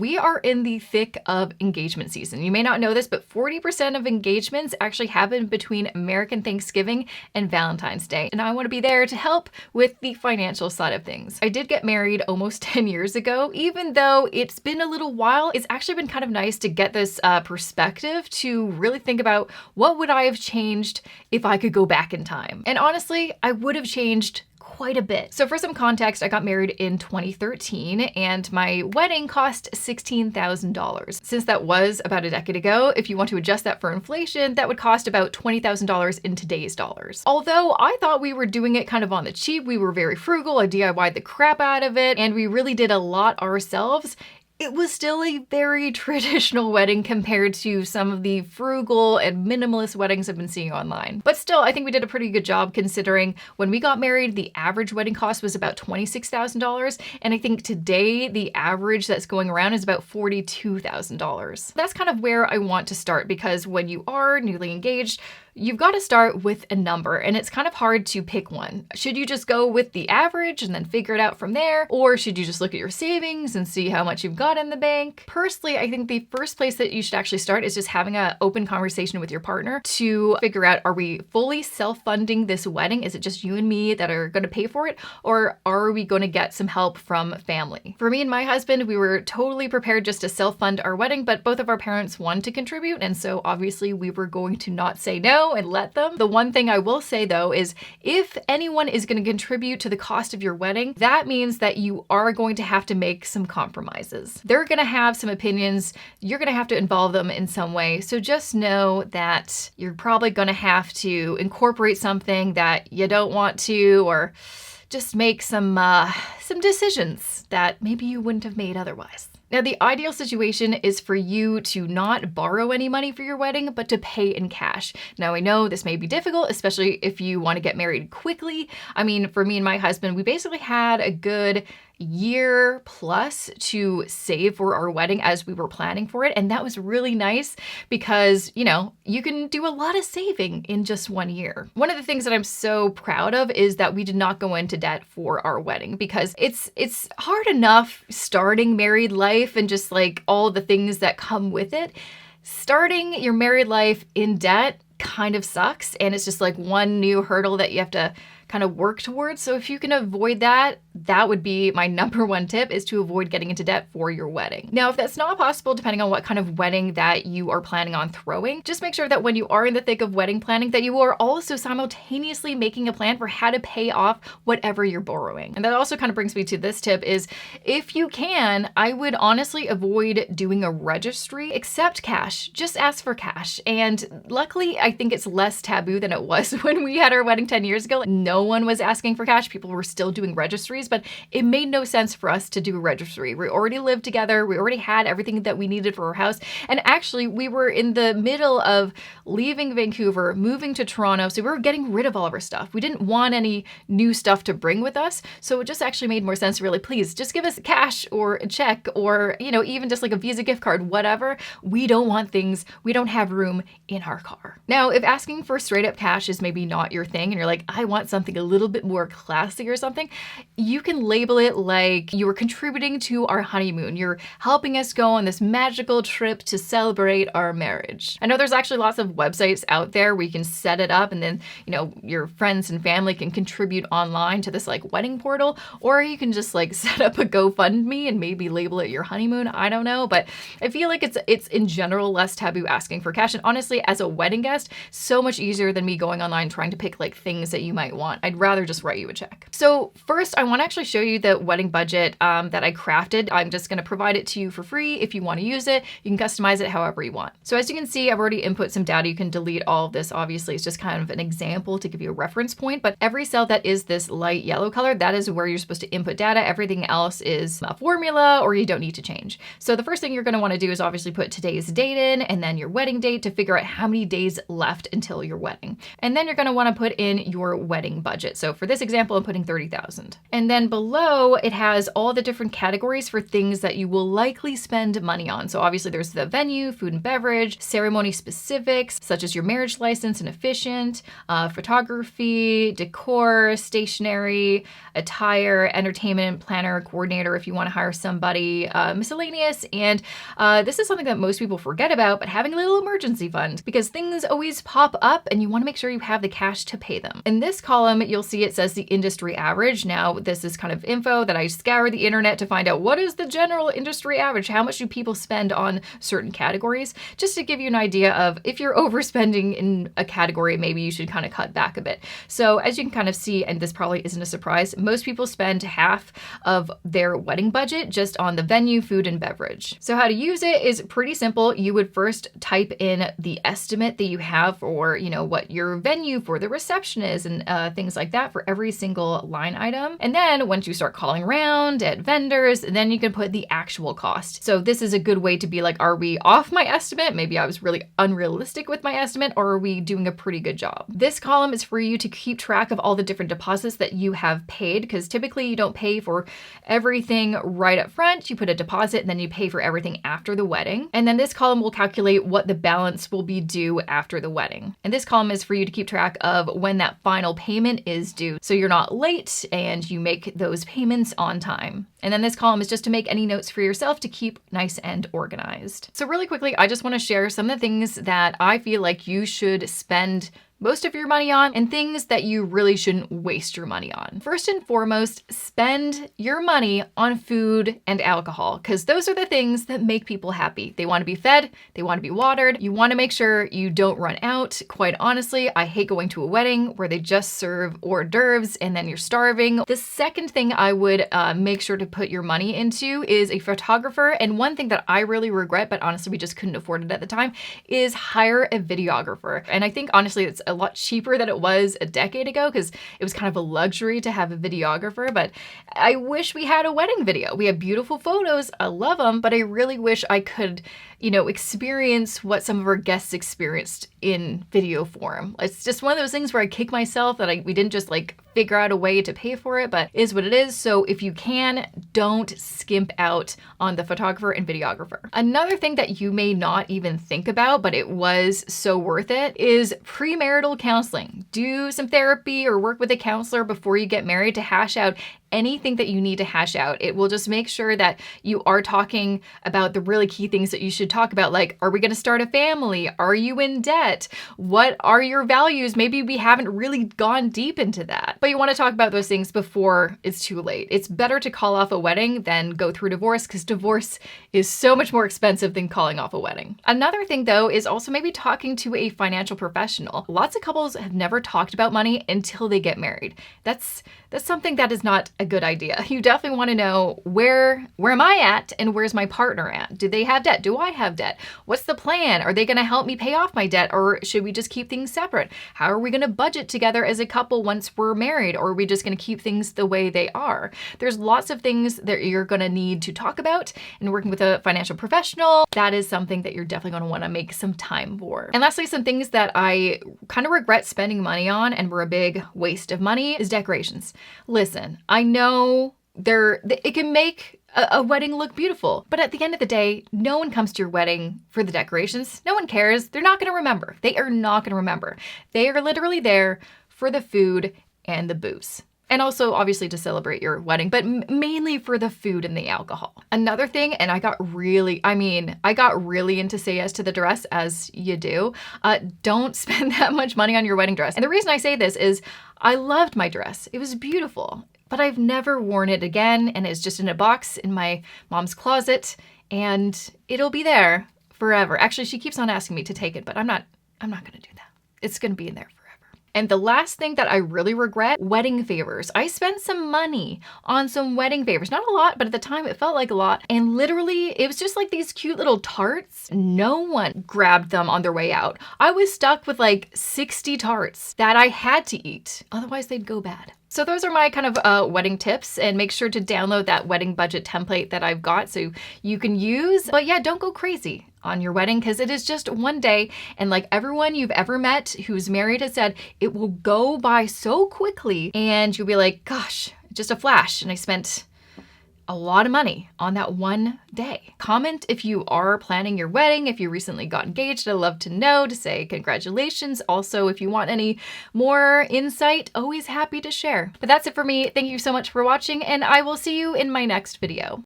We are in the thick of engagement season. You may not know this, but 40% of engagements actually happen between American Thanksgiving and Valentine's Day. And I want to be there to help with the financial side of things. I did get married almost 10 years ago. Even though it's been a little while, it's actually been kind of nice to get this perspective to really think about what would I have changed if I could go back in time. And honestly, I would have changed quite a bit. So for some context, I got married in 2013 and my wedding cost $16,000. Since that was about a decade ago, if you want to adjust that for inflation, that would cost about $20,000 in today's dollars. Although I thought we were doing it kind of on the cheap, we were very frugal, I DIY'd the crap out of it, and we really did a lot ourselves. It was still a very traditional wedding compared to some of the frugal and minimalist weddings I've been seeing online. But still, I think we did a pretty good job considering when we got married, the average wedding cost was about $26,000. And I think today, the average that's going around is about $42,000. That's kind of where I want to start because when you are newly engaged, you've got to start with a number and it's kind of hard to pick one. Should you just go with the average and then figure it out from there? Or should you just look at your savings and see how much you've got in the bank? Personally, I think the first place that you should actually start is just having an open conversation with your partner to figure out, are we fully self-funding this wedding? Is it just you and me that are going to pay for it? Or are we going to get some help from family? For me and my husband, we were totally prepared just to self-fund our wedding, but both of our parents wanted to contribute. And so obviously we were going to not say no and let them. The one thing I will say though is if anyone is going to contribute to the cost of your wedding, that means that you are going to have to make some compromises. They're going to have some opinions. You're going to have to involve them in some way. So just know that you're probably going to have to incorporate something that you don't want to, or just make some decisions that maybe you wouldn't have made otherwise. Now, the ideal situation is for you to not borrow any money for your wedding, but to pay in cash. Now, I know this may be difficult, especially if you want to get married quickly. I mean, for me and my husband, we basically had a good year plus to save for our wedding as we were planning for it. And that was really nice because, you know, you can do a lot of saving in just 1 year. One of the things that I'm so proud of is that we did not go into debt for our wedding because it's hard enough starting married life and just like all the things that come with it. Starting your married life in debt kind of sucks. And it's just like one new hurdle that you have to kind of work towards. So if you can avoid that, that would be my number one tip, is to avoid getting into debt for your wedding. Now, if that's not possible, depending on what kind of wedding that you are planning on throwing, just make sure that when you are in the thick of wedding planning, that you are also simultaneously making a plan for how to pay off whatever you're borrowing. And that also kind of brings me to this tip is, if you can, I would honestly avoid doing a registry, accept cash, just ask for cash. And luckily, I think it's less taboo than it was when we had our wedding 10 years ago. No one was asking for cash. People were still doing registries, but it made no sense for us to do a registry. We already lived together. We already had everything that we needed for our house. And actually, we were in the middle of leaving Vancouver, moving to Toronto. So we were getting rid of all of our stuff. We didn't want any new stuff to bring with us. So it just actually made more sense to really, please just give us cash or a check or, you know, even just like a Visa gift card, whatever. We don't want things. We don't have room in our car. Now, if asking for straight up cash is maybe not your thing and you're like, I want something a little bit more classy or something, you can label it like you are contributing to our honeymoon. You're helping us go on this magical trip to celebrate our marriage. I know there's actually lots of websites out there where you can set it up and then, you know, your friends and family can contribute online to this like wedding portal, or you can just like set up a GoFundMe and maybe label it your honeymoon. I don't know, but I feel like it's in general less taboo asking for cash. And honestly, as a wedding guest, so much easier than me going online trying to pick like things that you might want. I'd rather just write you a check. So first, I want to actually show you the wedding budget that I crafted. I'm just going to provide it to you for free. If you want to use it, you can customize it however you want. So as you can see, I've already input some data. You can delete all of this. Obviously, it's just kind of an example to give you a reference point, but every cell that is this light yellow color, that is where you're supposed to input data. Everything else is a formula or you don't need to change. So the first thing you're going to want to do is obviously put today's date in and then your wedding date to figure out how many days left until your wedding. And then you're going to want to put in your wedding budget. So for this example, I'm putting $30,000. And And then below, it has all the different categories for things that you will likely spend money on. So obviously there's the venue, food and beverage, ceremony specifics, such as your marriage license and officiant, photography, decor, stationery, attire, entertainment planner, coordinator if you want to hire somebody, miscellaneous. And this is something that most people forget about, but having a little emergency fund, because things always pop up and you want to make sure you have the cash to pay them. In this column, you'll see it says the industry average. Now, this is kind of info that I scoured the internet to find out what is the general industry average? How much do people spend on certain categories? Just to give you an idea of if you're overspending in a category, maybe you should kind of cut back a bit. So as you can kind of see, and this probably isn't a surprise, most people spend half of their wedding budget just on the venue, food, and beverage. So how to use it is pretty simple. You would first type in the estimate that you have for, you know, what your venue for the reception is and things like that for every single line item. And then once you start calling around at vendors, then you can put the actual cost. So this is a good way to be like, are we off my estimate? Maybe I was really unrealistic with my estimate, or are we doing a pretty good job? This column is for you to keep track of all the different deposits that you have paid, because typically you don't pay for everything right up front. You put a deposit and then you pay for everything after the wedding. And then this column will calculate what the balance will be due after the wedding. And this column is for you to keep track of when that final payment is due, so you're not late and you make those payments on time. And then this column is just to make any notes for yourself to keep nice and organized. So really quickly, I just want to share some of the things that I feel like you should spend most of your money on and things that you really shouldn't waste your money on. First and foremost, spend your money on food and alcohol, because those are the things that make people happy. They want to be fed, they want to be watered. You want to make sure you don't run out. Quite honestly, I hate going to a wedding where they just serve hors d'oeuvres and then you're starving. The second thing I would make sure to put your money into is a photographer. And one thing that I really regret, but honestly we just couldn't afford it at the time, is hire a videographer. And I think honestly it's a lot cheaper than it was a decade ago, because it was kind of a luxury to have a videographer. But I wish we had a wedding video. We have beautiful photos, I love them, but I really wish I could, you know, experience what some of our guests experienced in video form. It's just one of those things where I kick myself that we didn't just like figure out a way to pay for it, but is what it is. So if you can, don't skimp out on the photographer and videographer. Another thing that you may not even think about, but it was so worth it, is premarital counseling. Do some therapy or work with a counselor before you get married to hash out anything that you need to hash out. It will just make sure that you are talking about the really key things that you should talk about, like, are we going to start a family? Are you in debt? What are your values? Maybe we haven't really gone deep into that, but you want to talk about those things before it's too late. It's better to call off a wedding than go through divorce, because divorce is so much more expensive than calling off a wedding. Another thing though is also maybe talking to a financial professional. Lots of couples have never talked about money until they get married. That's something that is not a good idea. You definitely want to know where am I at and where's my partner at? Do they have debt? Do I have debt? What's the plan? Are they going to help me pay off my debt, or should we just keep things separate? How are we going to budget together as a couple once we're married, or are we just going to keep things the way they are? There's lots of things that you're going to need to talk about, and working with a financial professional, that is something that you're definitely going to want to make some time for. And lastly, some things that I kind of regret spending money on and were a big waste of money is decorations. Listen, I know it can make a wedding look beautiful, but at the end of the day, no one comes to your wedding for the decorations. No one cares. They're not going to remember. They are not going to remember. They are literally there for the food and the booze. And also obviously to celebrate your wedding, but mainly for the food and the alcohol. Another thing, and I got really into Say Yes to the Dress, as you do. Don't spend that much money on your wedding dress. And the reason I say this is I loved my dress. It was beautiful, but I've never worn it again. And it's just in a box in my mom's closet, and it'll be there forever. Actually, she keeps on asking me to take it, but I'm not going to do that. It's going to be in there forever. And the last thing that I really regret, wedding favors. I spent some money on some wedding favors. Not a lot, but at the time it felt like a lot. And literally, it was just like these cute little tarts. No one grabbed them on their way out. I was stuck with like 60 tarts that I had to eat. Otherwise, they'd go bad. So those are my kind of wedding tips, and make sure to download that wedding budget template that I've got so you can use. But yeah, don't go crazy on your wedding, because it is just one day, and like everyone you've ever met who's married has said, it will go by so quickly and you'll be like, gosh, just a flash, and I spent a lot of money on that one day. Comment if you are planning your wedding, if you recently got engaged. I'd love to know, to say congratulations. Also, if you want any more insight, always happy to share. But that's it for me. Thank you so much for watching, and I will see you in my next video.